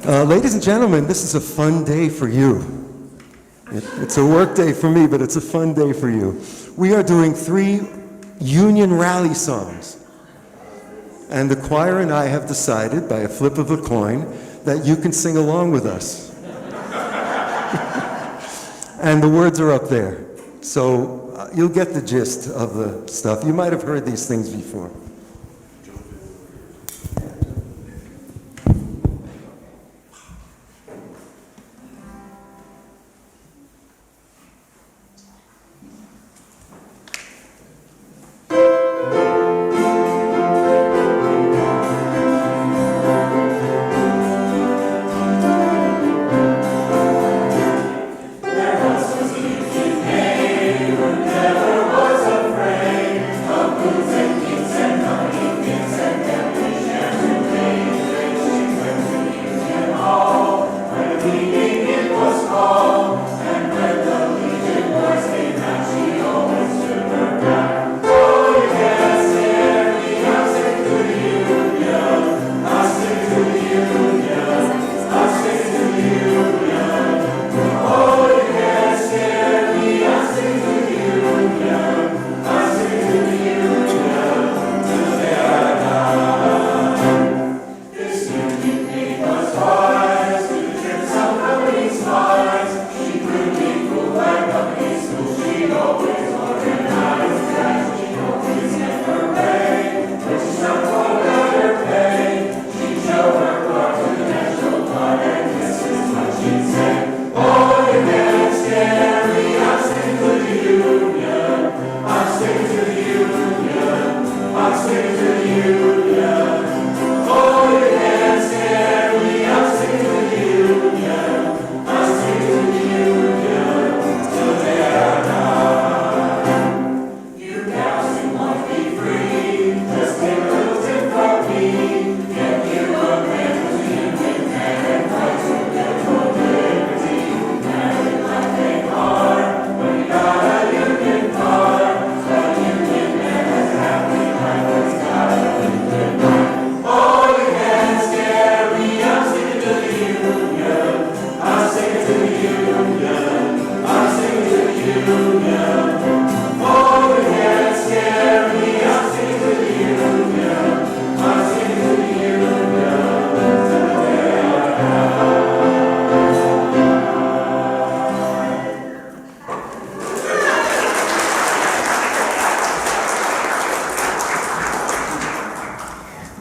Ladies and gentlemen, this is a fun day for you. It's a work day for me, but it's a fun day for you. We are doing 3 Union rally songs. And the choir and I have decided, by a flip of a coin, that you can sing along with us. And the words are up there. So you'll get the gist of the stuff. You might have heard these things before.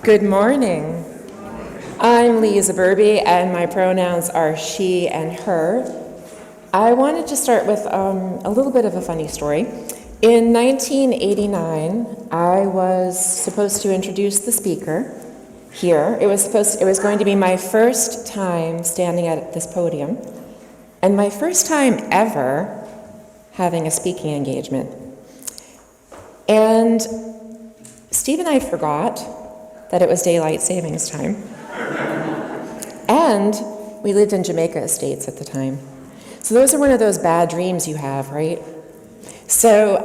Good morning. I'm Lisa Burby, and my pronouns are she and her. I wanted to start with a little bit of a funny story. In 1989, I was supposed to introduce the speaker here. It was going to be my first time standing at this podium, and my first time ever having a speaking engagement. And Steve and I forgot that it was daylight savings time. And we lived in Jamaica Estates at the time. So those are one of those bad dreams you have, right? So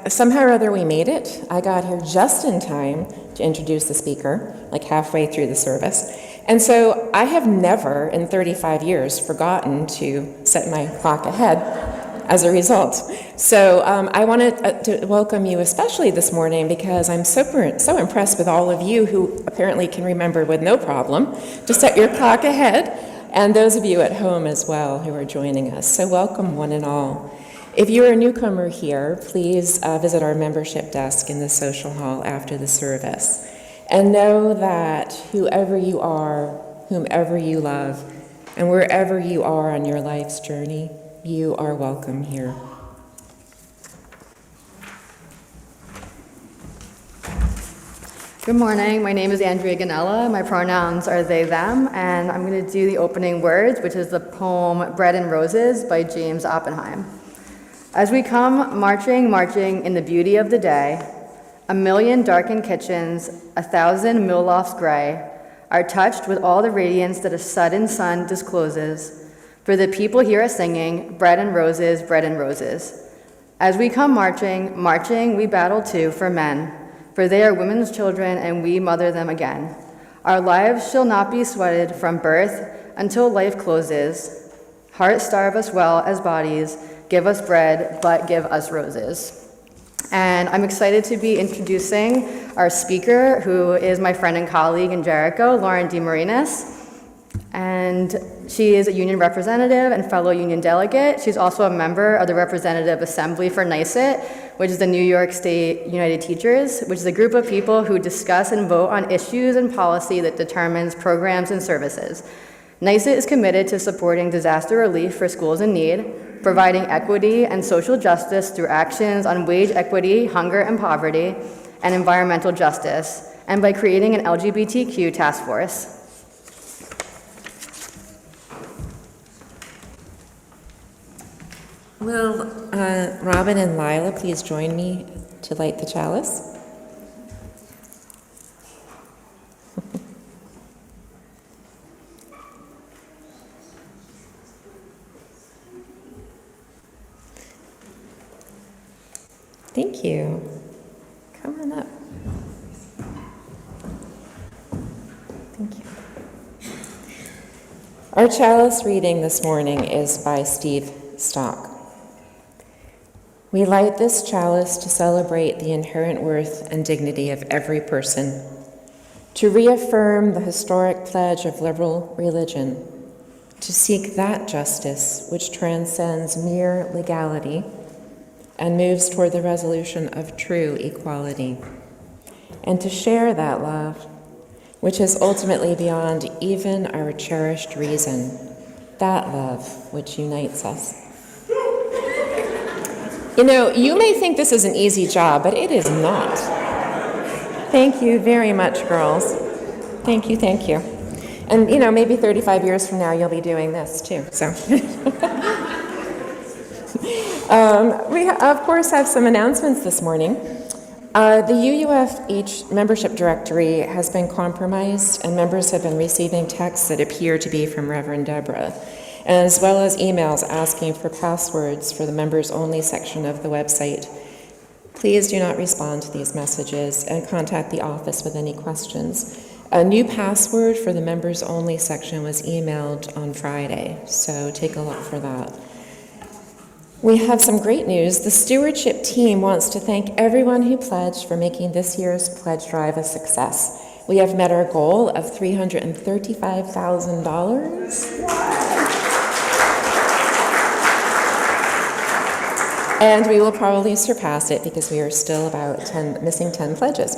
somehow or other we made it. I got here just in time to introduce the speaker, like halfway through the service. And so I have never in 35 years forgotten to set my clock ahead as a result. So I wanted to welcome you especially this morning because I'm so impressed with all of you who apparently can remember with no problem to set your clock ahead, and those of you at home as well who are joining us. So welcome one and all. If you're a newcomer here, please visit our membership desk in the social hall after the service. And know that whoever you are, whomever you love, and wherever you are on your life's journey, you are welcome here. Good morning, my name is Andrea Ganella, my pronouns are they, them, and I'm going to do the opening words, which is the poem Bread and Roses by James Oppenheim. As we come marching, marching in the beauty of the day, a million darkened kitchens, 1,000 mill lofts gray, are touched with all the radiance that a sudden sun discloses. For the people here are singing, bread and roses, bread and roses. As we come marching, marching, we battle too for men, for they are women's children and we mother them again. Our lives shall not be sweated from birth until life closes. Heart starve us well as bodies, give us bread, but give us roses. And I'm excited to be introducing our speaker, who is my friend and colleague in Jericho, Lauren DeMarinis. And she is a union representative and fellow union delegate. She's also a member of the Representative Assembly for NYSUT, which is the New York State United Teachers, which is a group of people who discuss and vote on issues and policy that determines programs and services. NYSUT is committed to supporting disaster relief for schools in need, providing equity and social justice through actions on wage equity, hunger and poverty, and environmental justice, and by creating an LGBTQ task force. Will Robin and Lila please join me to light the chalice? Thank you. Come on up. Thank you. Our chalice reading this morning is by Steve Stock. We light this chalice to celebrate the inherent worth and dignity of every person, to reaffirm the historic pledge of liberal religion, to seek that justice which transcends mere legality and moves toward the resolution of true equality, and to share that love, which is ultimately beyond even our cherished reason, that love which unites us. You know, you may think this is an easy job, but it is not. Thank you very much, girls. Thank you, thank you. And, you know, maybe 35 years from now, you'll be doing this, too, so. We, of course, have some announcements this morning. The UUFH membership directory has been compromised, and members have been receiving texts that appear to be from Reverend Deborah, as well as emails asking for passwords for the members-only section of the website. Please do not respond to these messages and contact the office with any questions. A new password for the members-only section was emailed on Friday, so take a look for that. We have some great news. The stewardship team wants to thank everyone who pledged for making this year's pledge drive a success. We have met our goal of $335,000. And we will probably surpass it because we are still about missing 10 pledges.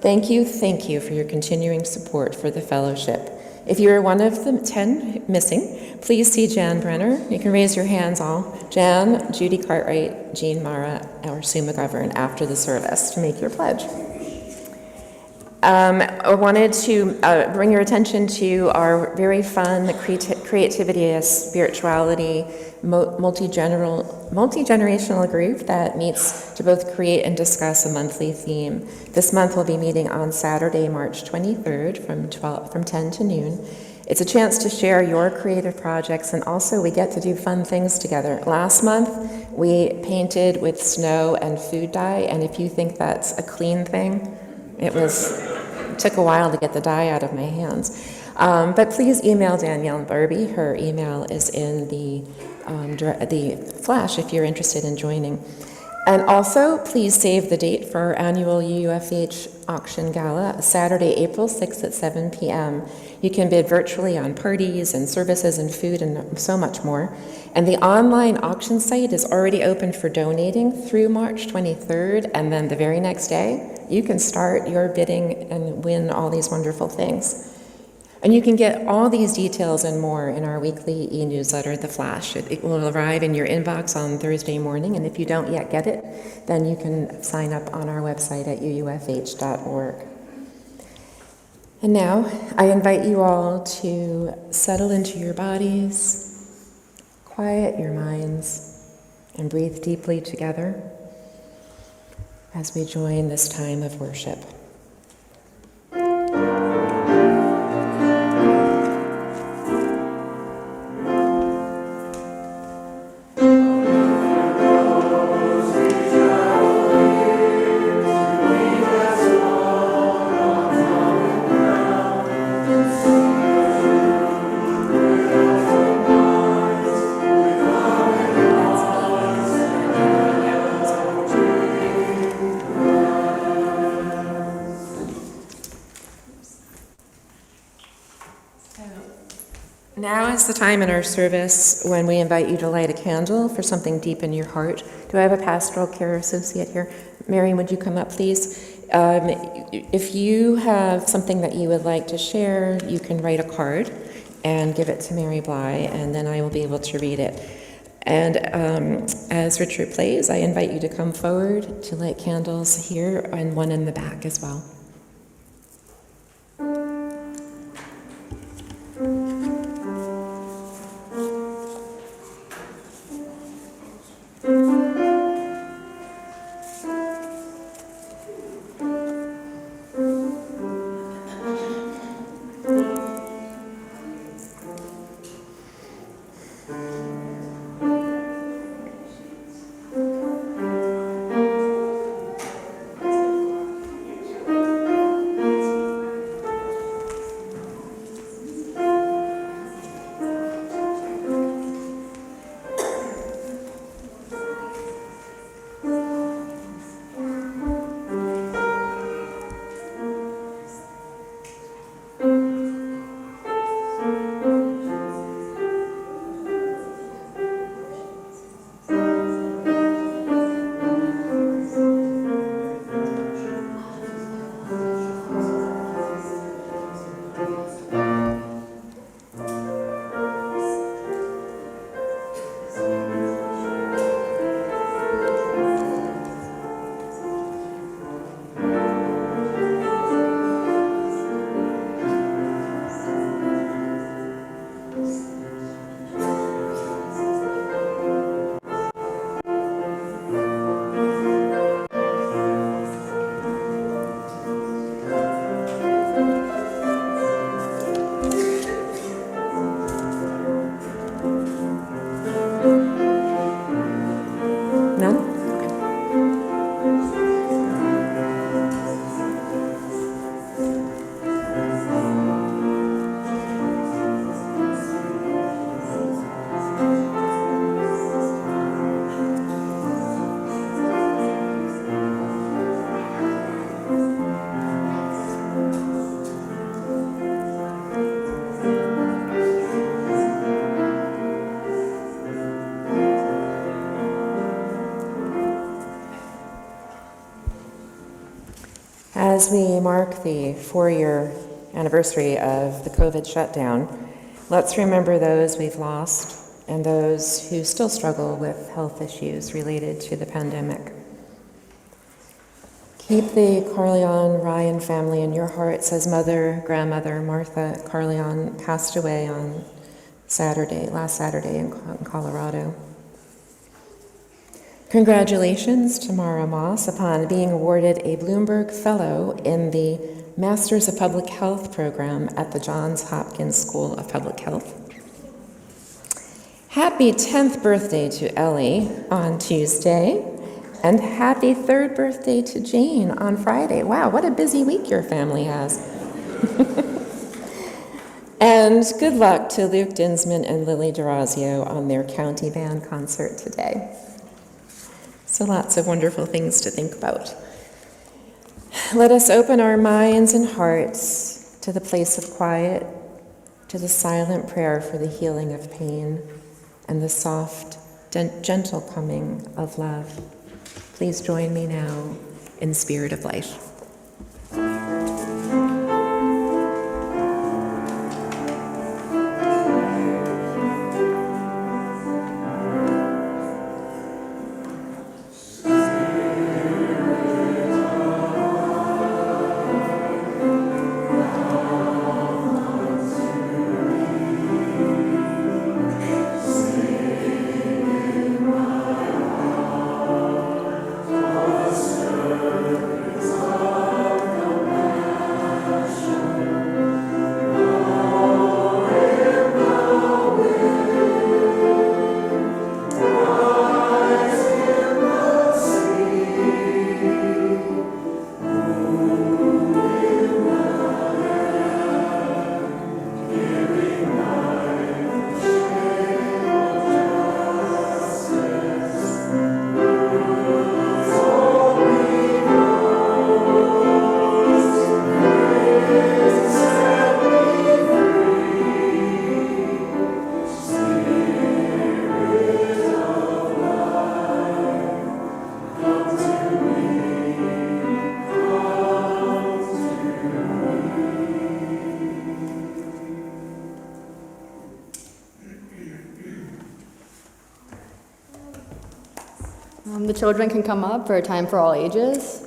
Thank you for your continuing support for the fellowship. If you are one of the 10 missing, please see Jan Brenner. You can raise your hands all. Jan, Judy Cartwright, Jean Mara, or Sue McGovern after the service to make your pledge. I wanted to bring your attention to our very fun creativity as spirituality multi-generational group that meets to both create and discuss a monthly theme. This month we'll be meeting on Saturday, March 23rd from 10 to noon. It's a chance to share your creative projects, and also we get to do fun things together. Last month we painted with snow and food dye, and if you think that's a clean thing, it took a while to get the dye out of my hands. But please email Danielle Barbie. Her email is in the flash if you're interested in joining. And also, please save the date for our annual UUFH auction gala, Saturday, April 6th at 7 p.m. You can bid virtually on parties and services and food and so much more. And the online auction site is already open for donating through March 23rd, and then the very next day, you can start your bidding and win all these wonderful things. And you can get all these details and more in our weekly e-newsletter, The Flash. It will arrive in your inbox on Thursday morning, and if you don't yet get it, then you can sign up on our website at uufh.org. And now, I invite you all to settle into your bodies, quiet your minds, and breathe deeply together as we join this time of worship. Now is the time in our service when we invite you to light a candle for something deep in your heart. Do I have a pastoral care associate here? Mary, would you come up, please? If you have something that you would like to share, you can write a card and give it to Mary Bly, and then I will be able to read it. And as Richard plays, I invite you to come forward to light candles here and one in the back as well. As we mark the 4-year anniversary of the COVID shutdown, let's remember those we've lost and those who still struggle with health issues related to the pandemic. Keep the Carleon Ryan family in your hearts as grandmother Martha Carleon passed away on last Saturday in Colorado. Congratulations to Mara Moss upon being awarded a Bloomberg Fellow in the Masters of Public Health program at the Johns Hopkins School of Public Health. Happy 10th birthday to Ellie on Tuesday, and happy 3rd birthday to Jane on Friday. Wow, what a busy week your family has. And good luck to Luke Dinsman and Lily Durazio on their county band concert today. So lots of wonderful things to think about. Let us open our minds and hearts to the place of quiet, to the silent prayer for the healing of pain, and the soft, gentle coming of love. Please join me now in Spirit of Life. Spirit The children can come up for a time for all ages.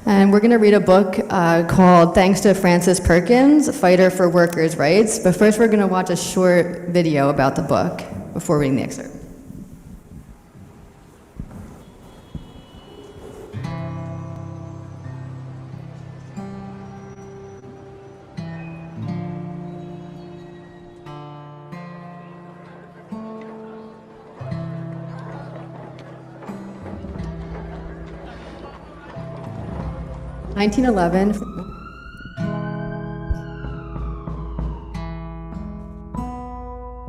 And we're going to read a book called Thanks to Frances Perkins, Fighter for Workers' Rights. But first we're going to watch a short video about the book before reading the excerpt. In 1911,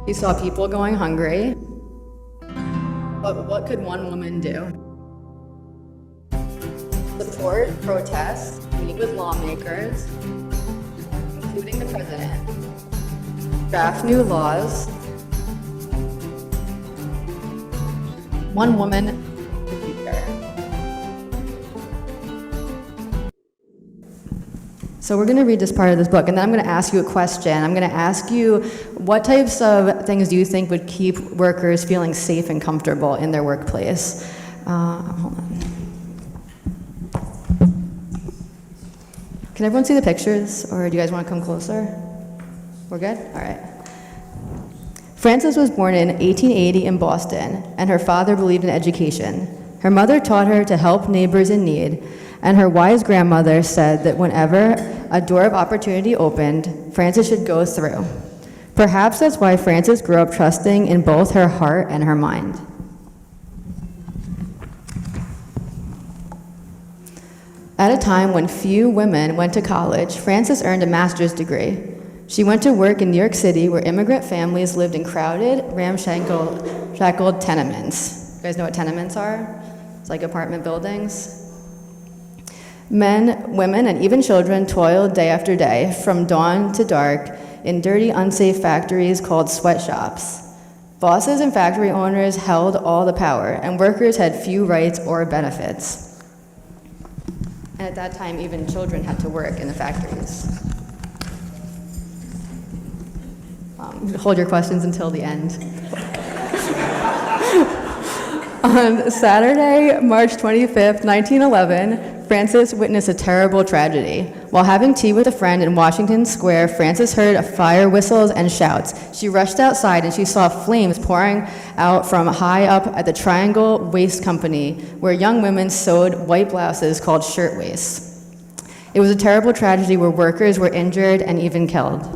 he saw people going hungry. But what could one woman do? Support, protest, meet with lawmakers, including the president, draft new laws. One woman, the future. So we're going to read this part of this book, and then I'm going to ask you a question. I'm going to ask you, what types of things do you think would keep workers feeling safe and comfortable in their workplace? Hold on. Can everyone see the pictures, or do you guys want to come closer? We're good? All right. Frances was born in 1880 in Boston, and her father believed in education. Her mother taught her to help neighbors in need, and her wise grandmother said that whenever a door of opportunity opened, Frances should go through. Perhaps that's why Frances grew up trusting in both her heart and her mind. At a time when few women went to college, Frances earned a master's degree. She went to work in New York City, where immigrant families lived in crowded, ramshackle tenements. You guys know what tenements are? It's like apartment buildings. Men, women, and even children toiled day after day, from dawn to dark, in dirty, unsafe factories called sweatshops. Bosses and factory owners held all the power, and workers had few rights or benefits. And at that time, even children had to work in the factories. Hold your questions until the end. On Saturday, March 25th, 1911, Frances witnessed a terrible tragedy. While having tea with a friend in Washington Square, Frances heard fire whistles and shouts. She rushed outside and she saw flames pouring out from high up at the Triangle Waist Company, where young women sewed white blouses called shirtwaists. It was a terrible tragedy where workers were injured and even killed.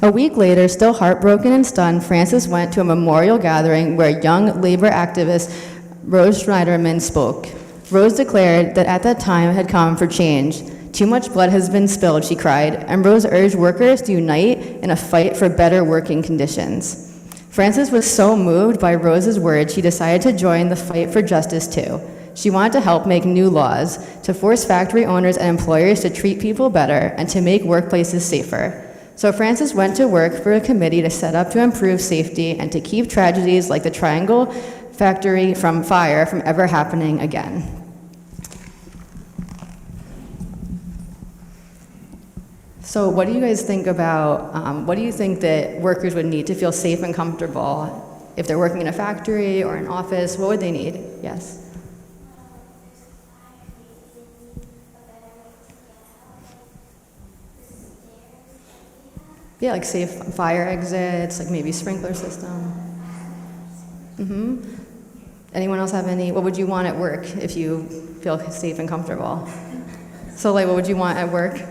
A week later, still heartbroken and stunned, Frances went to a memorial gathering where young labor activist Rose Schneiderman spoke. Rose declared that at that time had come for change. Too much blood has been spilled, she cried, and Rose urged workers to unite in a fight for better working conditions. Frances was so moved by Rose's words, she decided to join the fight for justice too. She wanted to help make new laws, to force factory owners and employers to treat people better and to make workplaces safer. So Frances went to work for a committee to set up to improve safety and to keep tragedies like the Triangle factory fire from ever happening again. So what do you guys think about, what do you think that workers would need to feel safe and comfortable? If they're working in a factory or an office, what would they need? Yes? Yeah, like safe fire exits, like maybe sprinkler system. Anyone else have any? What would you want at work if you feel safe and comfortable? So, like, what would you want at work?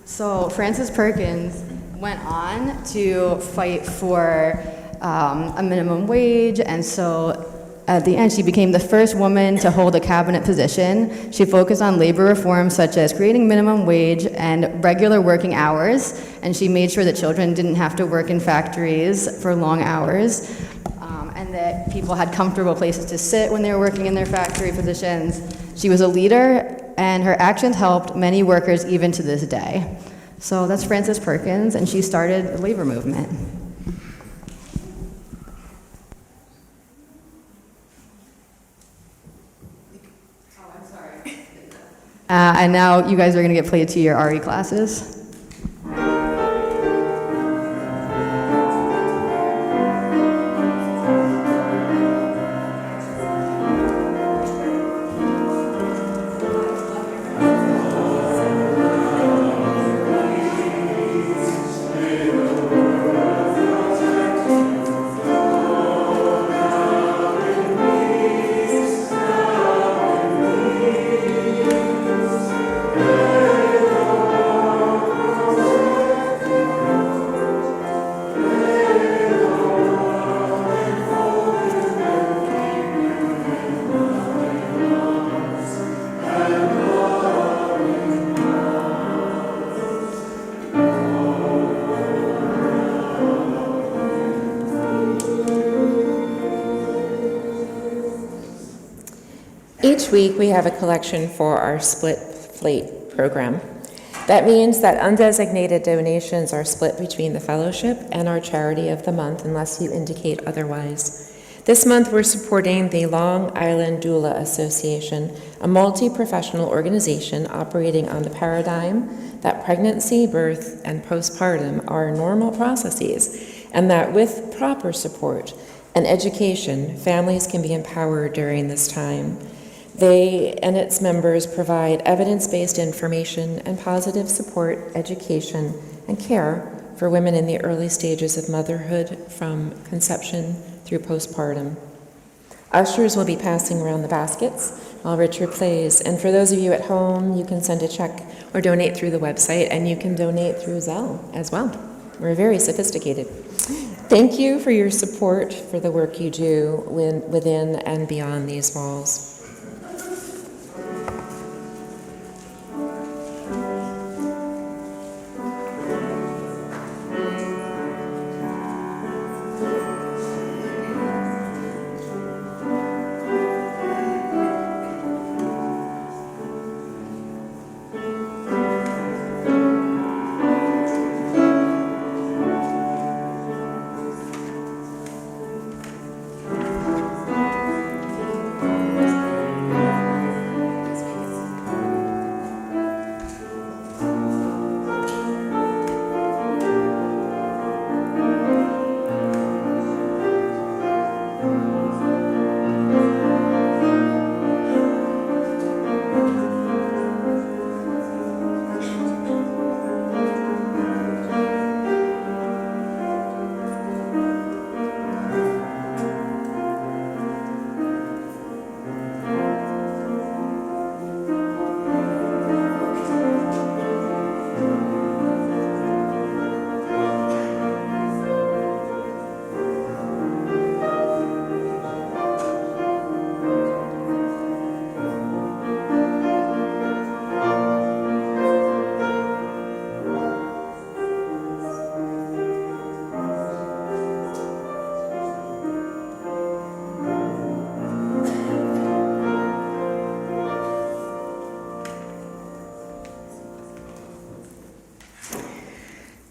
So Frances Perkins went on to fight for a minimum wage, and so At the end, she became the first woman to hold a cabinet position. She focused on labor reforms such as creating minimum wage and regular working hours, and she made sure that children didn't have to work in factories for long hours, and that people had comfortable places to sit when they were working in their factory positions. She was a leader, and her actions helped many workers even to this day. So that's Frances Perkins, and she started the labor movement. And now you guys are going to get played to your RE classes. Each week, we have a collection for our Split Plate program. That means that undesignated donations are split between the fellowship and our charity of the month, unless you indicate otherwise. This month, we're supporting the Long Island Doula Association, a multi-professional organization operating on the paradigm that pregnancy, birth, and postpartum are normal processes, and that with proper support and education, families can be empowered during this time. They and its members provide evidence-based information and positive support, education, and care for women in the early stages of motherhood from conception through postpartum. Ushers will be passing around the baskets while Richard plays, and for those of you at home, you can send a check or donate through the website, and you can donate through Zelle as well. We're very sophisticated. Thank you for your support for the work you do within and beyond these walls.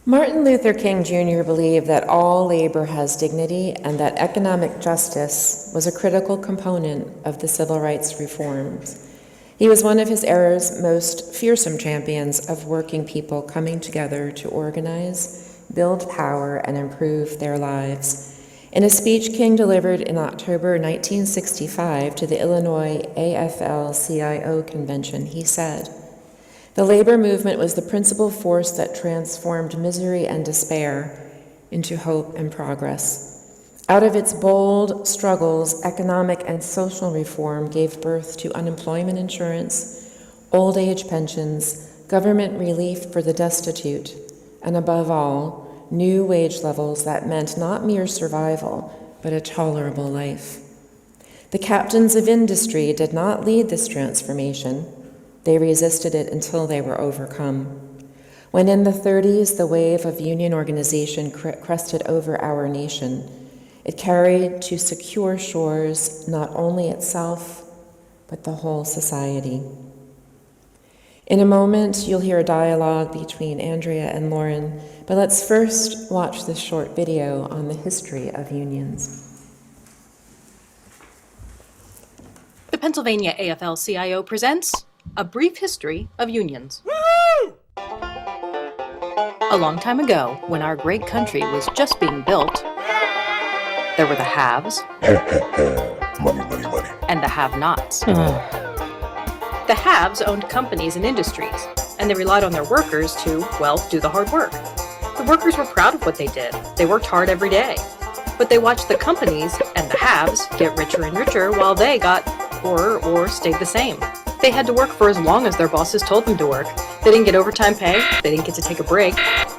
Martin Luther King Jr. believed that all labor has dignity and that economic justice was a critical component of the civil rights reforms. He was one of his era's most fearsome champions of working people coming together to organize, build power, and improve their lives. In a speech King delivered in October 1965 to the Illinois AFL-CIO convention, he said, "The labor movement was the principal force that transformed misery and despair into hope and progress. Out of its bold struggles, economic and social reform gave birth to unemployment insurance, old age pensions, government relief for the destitute, and above all, new wage levels that meant not mere survival, but a tolerable life. The captains of industry did not lead this transformation. They resisted it until they were overcome. When in the 30s the wave of union organization crested over our nation, it carried to secure shores not only itself, but the whole society. In a moment, you'll hear a dialogue between Andrea and Lauren, but let's first watch this short video on the history of unions. The Pennsylvania AFL-CIO presents A Brief History of Unions. A long time ago, when our great country was just being built, there were the haves Money, money, money. and the have-nots. The haves owned companies and industries, and they relied on their workers to, well, do the hard work. The workers were proud of what they did. They worked hard every day. But they watched the companies and the haves get richer and richer while they got poorer or stayed the same. They had to work for as long as their bosses told them to work. They didn't get overtime pay, they didn't get to take a break,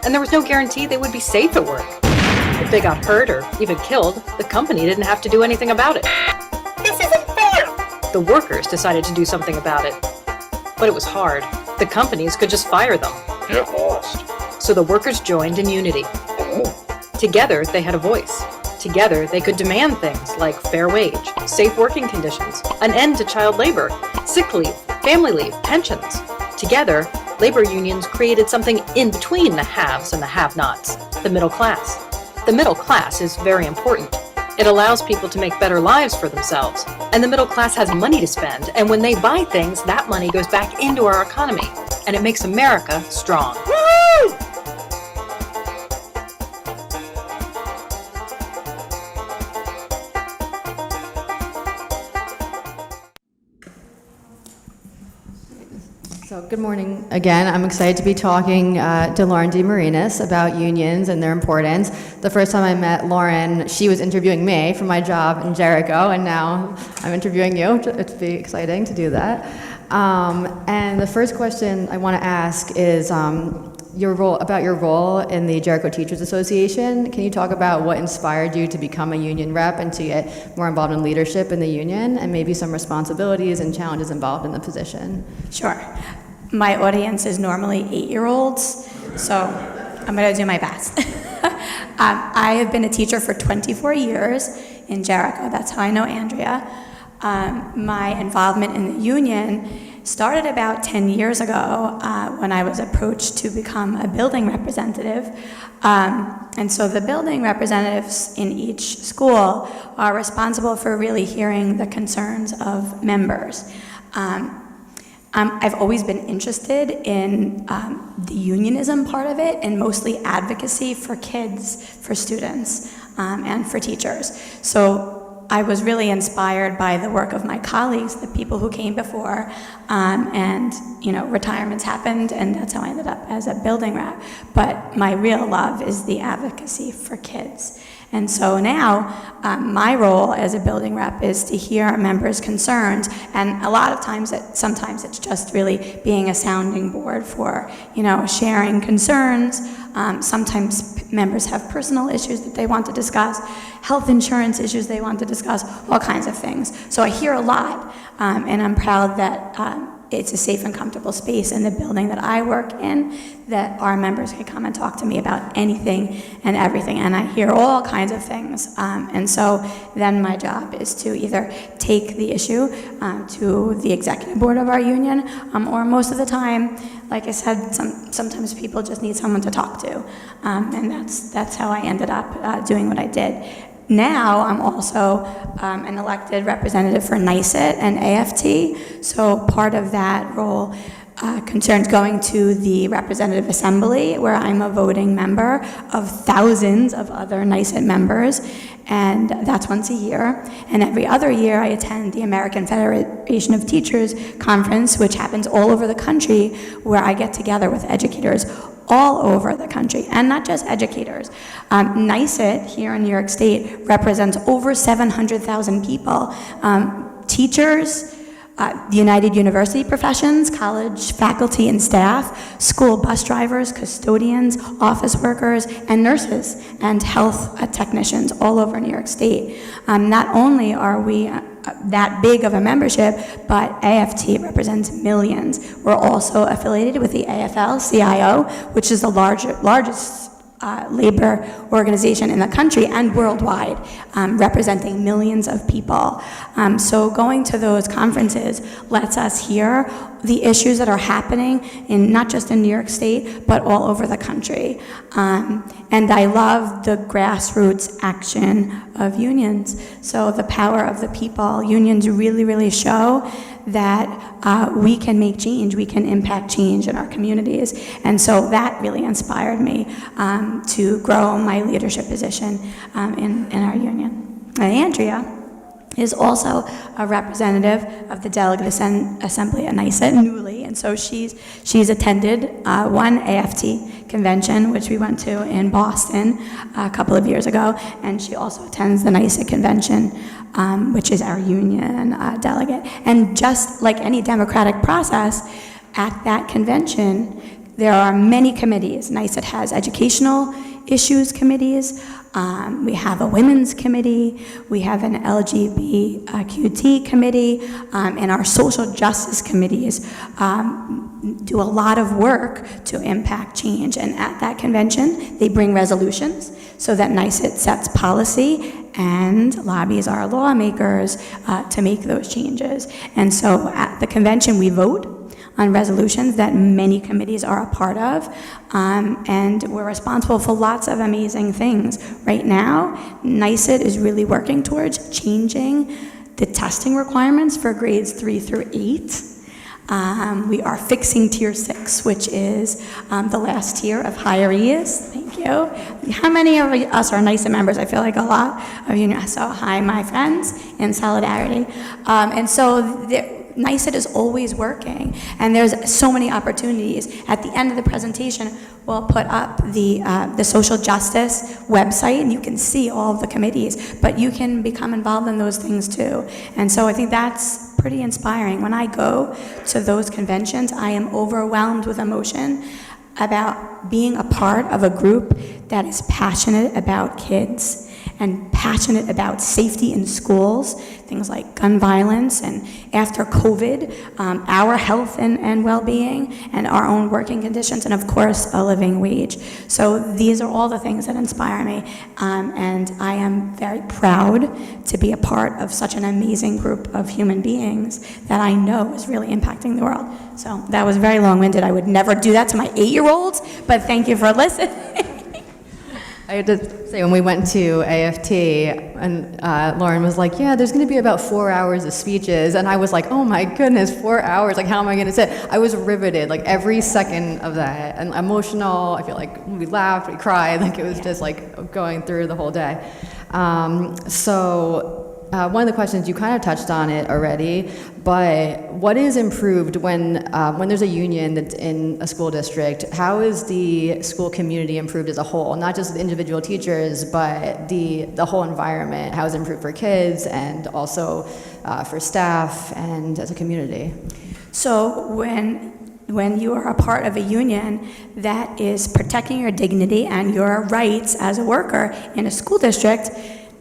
and there was no guarantee they would be safe at work. If they got hurt or even killed, the company didn't have to do anything about it. This isn't fair! The workers decided to do something about it. But it was hard. The companies could just fire them. Get lost. So the workers joined in unity. Together, they had a voice. Together, they could demand things like fair wage, safe working conditions, an end to child labor, sick leave, family leave, pensions. Together, labor unions created something in between the haves and the have-nots, the middle class. The middle class is very important. It allows people to make better lives for themselves. And the middle class has money to spend, and when they buy things, that money goes back into our economy, and it makes America strong. Woo! So good morning again. I'm excited to be talking to Lauren DeMarinis about unions and their importance. The first time I met Lauren, she was interviewing me for my job in Jericho, and now I'm interviewing you. It'd be exciting to do that. And the first question I want to ask is your role in the Jericho Teachers Association. Can you talk about what inspired you to become a union rep and to get more involved in leadership in the union, and maybe some responsibilities and challenges involved in the position? Sure. My audience is normally 8-year-olds, so I'm going to do my best. I have been a teacher for 24 years in Jericho. That's how I know Andrea. My involvement in the union started about 10 years ago when I was approached to become a building representative. And so the building representatives in each school are responsible for really hearing the concerns of members. I've always been interested in the unionism part of it, and mostly advocacy for kids, for students, and for teachers. So I was really inspired by the work of my colleagues, the people who came before, and retirements happened, and that's how I ended up as a building rep. But my real love is the advocacy for kids. And so now, my role as a building rep is to hear members' concerns, and a lot of times, sometimes it's just really being a sounding board for, sharing concerns. Sometimes members have personal issues that they want to discuss, health insurance issues they want to discuss, all kinds of things. So I hear a lot, and I'm proud that it's a safe and comfortable space in the building that I work in, that our members can come and talk to me about anything and everything, and I hear all kinds of things. And so then my job is to either take the issue to the executive board of our union, or most of the time, like I said, sometimes people just need someone to talk to, and that's how I ended up doing what I did. Now I'm also an elected representative for NYSET and AFT, so part of that role concerns going to the Representative Assembly, where I'm a voting member of thousands of other NYSET members, and that's once a year. And every other year I attend the American Federation of Teachers conference, which happens all over the country, where I get together with educators all over the country, and not just educators. NYSET here in New York State represents over 700,000 people. Teachers, the United University professions, college faculty and staff, school bus drivers, custodians, office workers, and nurses and health technicians all over New York State. Not only are we that big of a membership, but AFT represents millions. We're also affiliated with the AFL-CIO, which is the largest labor organization in the country and worldwide, representing millions of people. So going to those conferences lets us hear the issues that are happening in not just in New York State, but all over the country. And I love the grassroots action of unions. So the power of the people, unions really, really show that we can make change, we can impact change in our communities. And so that really inspired me to grow my leadership position in our union. And Andrea is also a representative of the Delegate Assembly at NYSUT newly, and so she's attended one AFT convention, which we went to in Boston a couple of years ago, and she also attends the NYSUT convention, which is our union delegate. And just like any democratic process, at that convention, there are many committees. NYSUT has educational issues committees. We have a women's committee. We have an LGBTQT committee, and our social justice committees do a lot of work to impact change. And at that convention, they bring resolutions so that NYSUT sets policy and lobbies our lawmakers to make those changes. And so at the convention, we vote on resolutions that many committees are a part of, and we're responsible for lots of amazing things. Right now, NYSUT is really working towards changing the testing requirements for grades 3 through 8. We are fixing Tier 6, which is the last tier of higheries. Thank you. How many of us are NYSUT members? I feel like a lot of you. So hi, my friends, in solidarity. And so NYSUT is always working, and there's so many opportunities. At the end of the presentation, we'll put up the social justice website, and you can see all of the committees, but you can become involved in those things too. And so I think that's pretty inspiring. When I go to those conventions, I am overwhelmed with emotion about being a part of a group that is passionate about kids and passionate about safety in schools, things like gun violence, and after COVID, our health and well-being, and our own working conditions, and of course, a living wage. So these are all the things that inspire me, and I am very proud to be a part of such an amazing group of human beings that I know is really impacting the world. So that was very long-winded. I would never do that to my 8-year-olds, but thank you for listening. I had to say, when we went to AFT, and Lauren was like, yeah, there's going to be about 4 hours of speeches, and I was like, oh my goodness, 4 hours, like how am I going to sit? I was riveted, like every second of that, and emotional. I feel like we laughed, we cried, like it was just like going through the whole day. One of the questions, you kind of touched on it already, but what is improved when there's a union that's in a school district? How is the school community improved as a whole? Not just the individual teachers, but the whole environment. How is it improved for kids and also for staff and as a community? So when you are a part of a union that is protecting your dignity and your rights as a worker in a school district,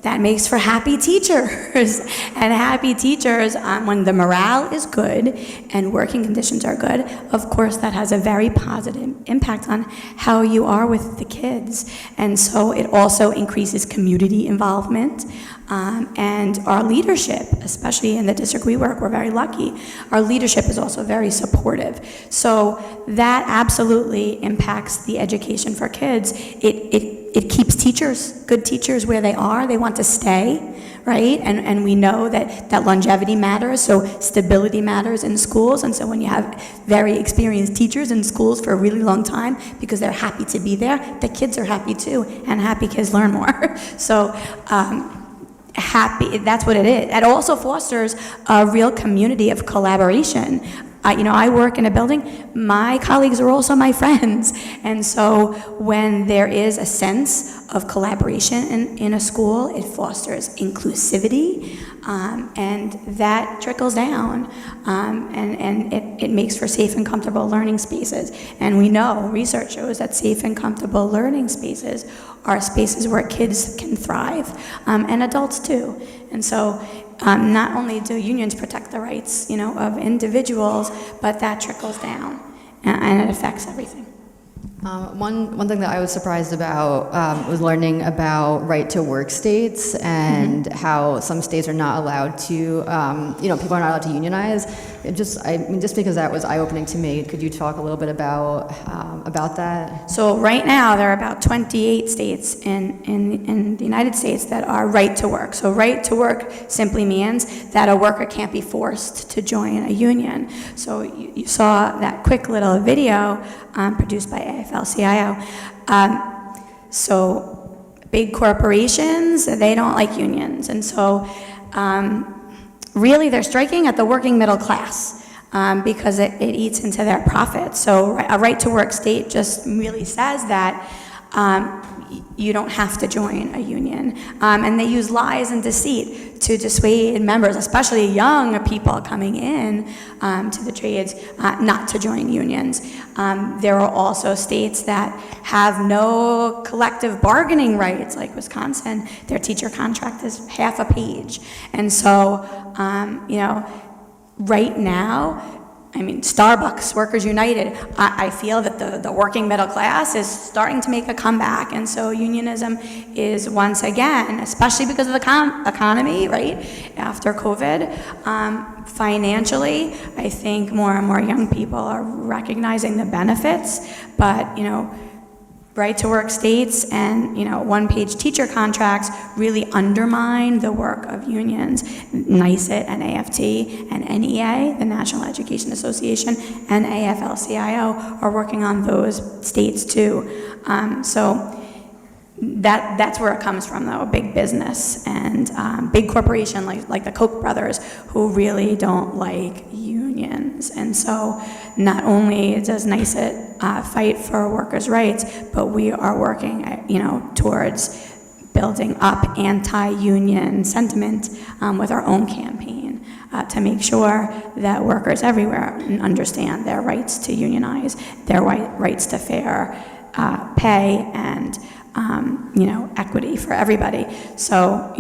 that makes for happy teachers. And happy teachers, when the morale is good and working conditions are good, of course that has a very positive impact on how you are with the kids. And so it also increases community involvement. And our leadership, especially in the district we work, we're very lucky. Our leadership is also very supportive. So that absolutely impacts the education for kids. It keeps good teachers where they are. They want to stay, right? And we know that longevity matters, so stability matters in schools. And so when you have very experienced teachers in schools for a really long time because they're happy to be there, the kids are happy too, and happy kids learn more. So happy, that's what it is. It also fosters a real community of collaboration. I work in a building, my colleagues are also my friends. And so when there is a sense of collaboration in a school, it fosters inclusivity, and that trickles down, and it makes for safe and comfortable learning spaces. And we know, research shows that safe and comfortable learning spaces are spaces where kids can thrive, and adults too. And so not only do unions protect the rights, of individuals, but that trickles down, and it affects everything. One thing that I was surprised about was learning about right-to-work states and how some states are not allowed to, people are not allowed to unionize. Just because that was eye-opening to me, could you talk a little bit about that? So right now, there are about 28 states in the United States that are right to work. So right to work simply means that a worker can't be forced to join a union. So you saw that quick little video produced by AFL-CIO. So big corporations, they don't like unions. And so really they're striking at the working middle class. Because it eats into their profits. So a right-to-work state just really says that you don't have to join a union. And they use lies and deceit to dissuade members, especially young people coming in to the trades, not to join unions. There are also states that have no collective bargaining rights, like Wisconsin. Their teacher contract is half a page. And so, right now, Starbucks, Workers United, I feel that the working middle class is starting to make a comeback. And so unionism is once again, especially because of the economy, right, after COVID, financially, I think more and more young people are recognizing the benefits. But, right-to-work states and, one-page teacher contracts really undermine the work of unions. NICET and AFT and NEA, the National Education Association, and AFL-CIO are working on those states too. So that's where it comes from, though, big business and big corporation like the Koch brothers, who really don't like unions. And so not only does NICET fight for workers' rights, but we are working, towards building up anti-union sentiment with our own campaign to make sure that workers everywhere understand their rights to unionize, their rights to fair pay and equity for everybody. So,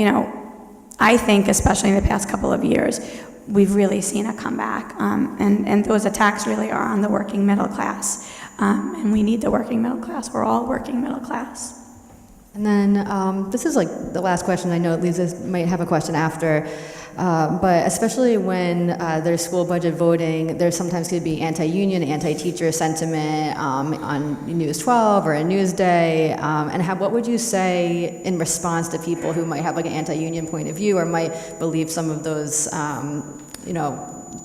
I think, especially in the past couple of years, we've really seen a comeback, and those attacks really are on the working middle class, and we need the working middle class. We're all working middle class. And then this is like the last question. I know Lisa might have a question after, but especially when there's school budget voting, there sometimes could be anti-union, anti-teacher sentiment on News 12 or a Newsday. And what would you say in response to people who might have like an anti-union point of view or might believe some of those,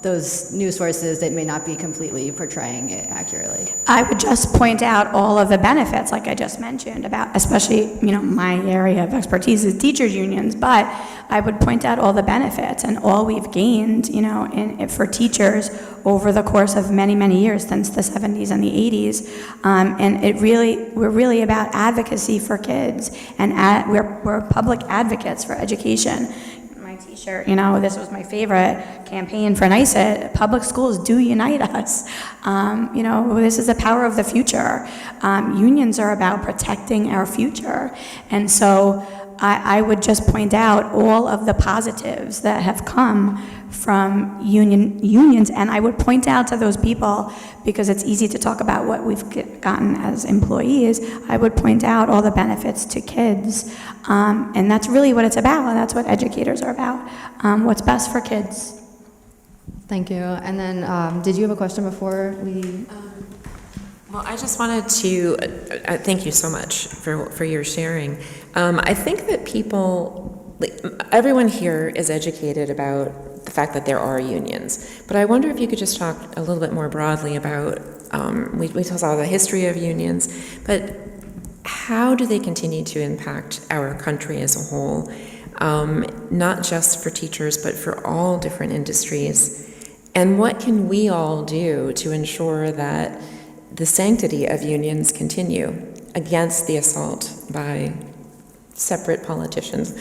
those news sources that may not be completely portraying it accurately? I would just point out all of the benefits, like I just mentioned, about especially, my area of expertise is teachers' unions, but I would point out all the benefits and all we've gained, for teachers over the course of many, many years since the 70s and the 80s. And we're really about advocacy for kids, and we're public advocates for education. T-shirt, this was my favorite campaign for NICET. Public schools do unite us. This is the power of the future. Unions are about protecting our future. And so I would just point out all of the positives that have come from unions, and I would point out to those people, because it's easy to talk about what we've gotten as employees, I would point out all the benefits to kids, and that's really what it's about, and that's what educators are about, what's best for kids. Thank you. And then, did you have a question before we... Well, I just wanted to thank you so much for your sharing. I think that everyone here is educated about the fact that there are unions, but I wonder if you could just talk a little bit more broadly about, we saw the history of unions, but how do they continue to impact our country as a whole, not just for teachers, but for all different industries, and what can we all do to ensure that the sanctity of unions continue against the assault by separate politicians?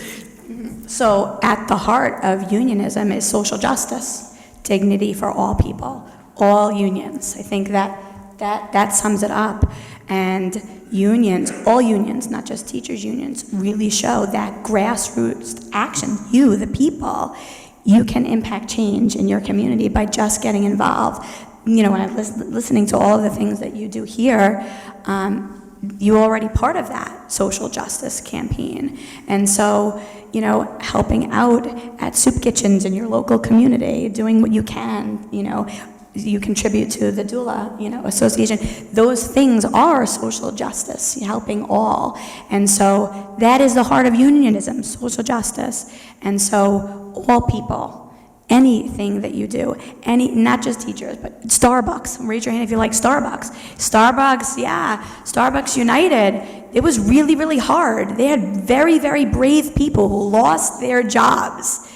So at the heart of unionism is social justice, dignity for all people, all unions. I think that sums it up. And unions, all unions, not just teachers' unions, really show that grassroots action, you, the people, you can impact change in your community by just getting involved. You know, when I'm listening to all of the things that you do here, you're already part of that social justice campaign. And so, you know, helping out at soup kitchens in your local community, doing what you can, you know, you contribute to the doula, you know, association. Those things are social justice, helping all. And so that is the heart of unionism, social justice. And so all people, anything that you do, not just teachers, but Starbucks. Raise your hand if you like Starbucks. Starbucks, yeah, Starbucks United. It was really, really hard. They had very, very brave people who lost their jobs,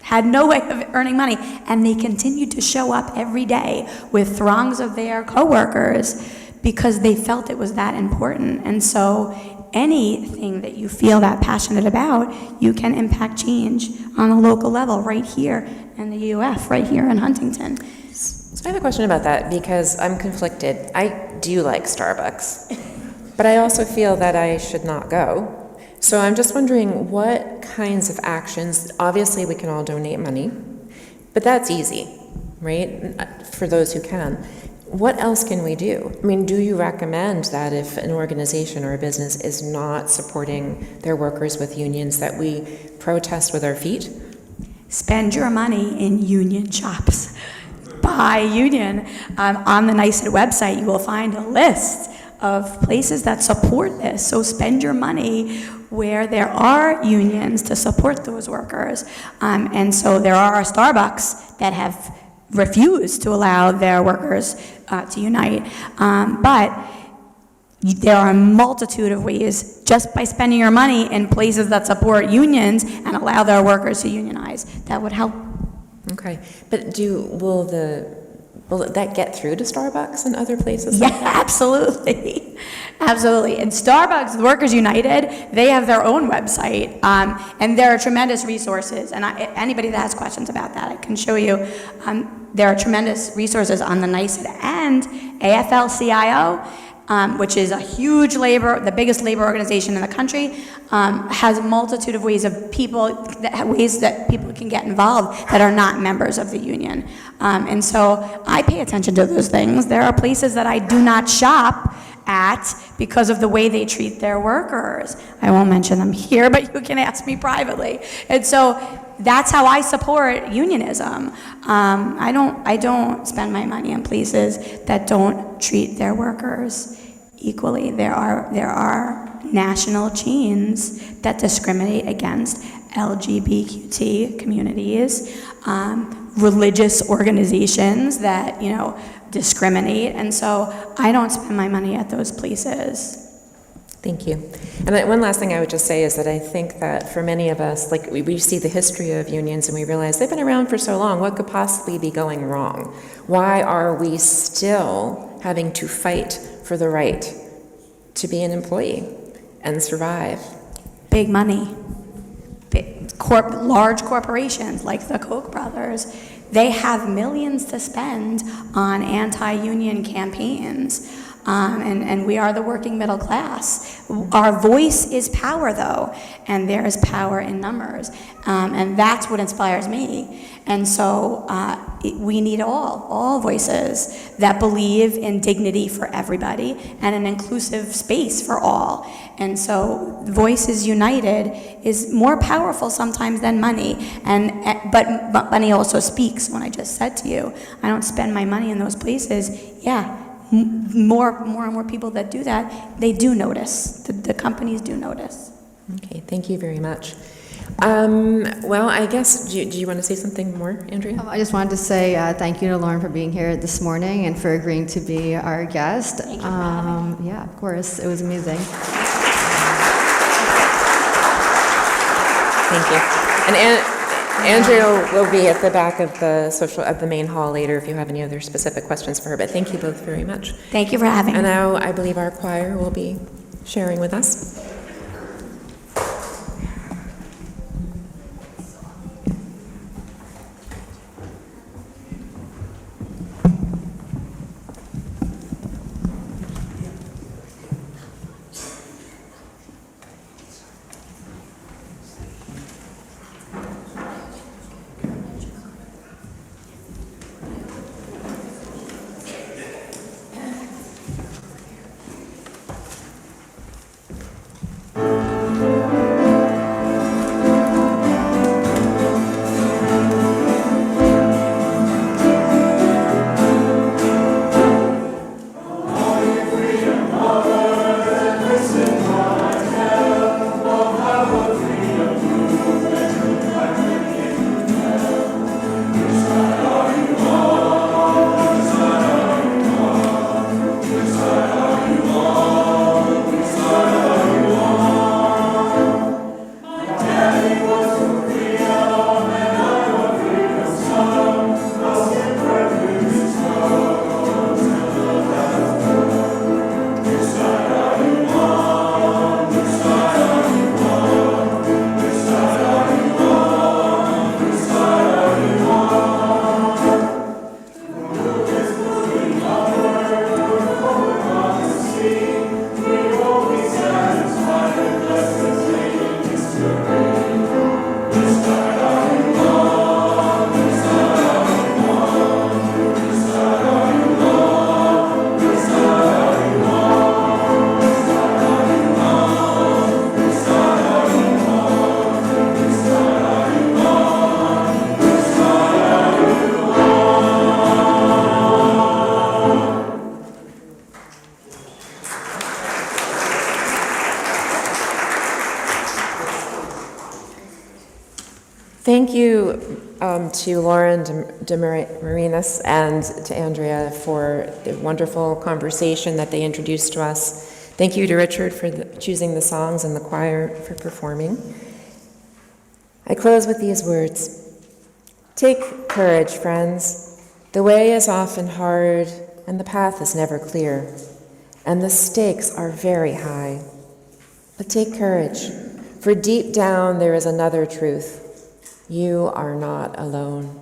had no way of earning money, and they continued to show up every day with throngs of their coworkers because they felt it was that important. And so anything that you feel that passionate about, you can impact change on a local level right here in the UF, right here in Huntington. So I have a question about that because I'm conflicted. I do like Starbucks, but I also feel that I should not go. So I'm just wondering what kinds of actions, obviously we can all donate money, but that's easy, right? For those who can. What else can we do? I mean, do you recommend that if an organization or a business is not supporting their workers with unions, that we protest with our feet? Spend your money in union shops. Buy union. On the NYSED website, you will find a list of places that support this. So spend your money where there are unions to support those workers. And so there are Starbucks that have refused to allow their workers to unite. But there are a multitude of ways just by spending your money in places that support unions and allow their workers to unionize. That would help. Okay, but will that get through to Starbucks and other places? Yeah, absolutely. Absolutely. And Starbucks, the Workers United, they have their own website, and there are tremendous resources. And anybody that has questions about that, I can show you. There are tremendous resources on the NYSED and AFL-CIO, which is a huge the biggest labor organization in the country, has a multitude of ways that people can get involved that are not members of the union. And so I pay attention to those things. There are places that I do not shop at because of the way they treat their workers. I won't mention them here, but you can ask me privately. And so that's how I support unionism. I don't spend my money in places that don't treat their workers equally. There are national chains that discriminate against LGBTQ communities, religious organizations that, you know, discriminate, and so I don't spend my money at those places. Thank you. And one last thing I would just say is that I think that for many of us, like we see the history of unions and we realize they've been around for so long, what could possibly be going wrong? Why are we still having to fight for the right to be an employee and survive? Big money. Large corporations like the Koch brothers, they have millions to spend on anti-union campaigns. And we are the working middle class. Our voice is power, though, and there is power in numbers. And that's what inspires me. And so we need all voices that believe in dignity for everybody and an inclusive space for all. And so Voices United is more powerful sometimes than money. But money also speaks. When I just said to you, I don't spend my money in those places. Yeah. More and more people that do that, they do notice. The companies do notice. Okay, thank you very much. Well, I guess, do you want to say something more, Andrea? I just wanted to say thank you to Lauren for being here this morning and for agreeing to be our guest. Thank you for having me. Yeah, of course, it was amazing. Thank you. And Andrea will be at the back of the main hall later if you have any other specific questions for her, but thank you both very much. Thank you for having me. And now I believe our choir will be sharing with us. you to Lauren de Marinas and to Andrea for the wonderful conversation that they introduced to us. Thank you to Richard for choosing the songs and the choir for performing. I close with these words. Take courage, friends. The way is often hard, and the path is never clear, and the stakes are very high. But take courage, for deep down there is another truth. You are not alone.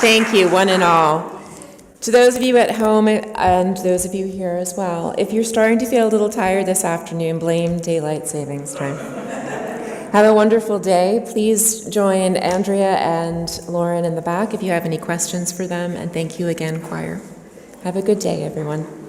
Thank you, one and all. To those of you at home and those of you here as well, if you're starting to feel a little tired this afternoon, blame daylight savings time. Have a wonderful day. Please join Andrea and Lauren in the back if you have any questions for them, and thank you again, choir. Have a good day, everyone.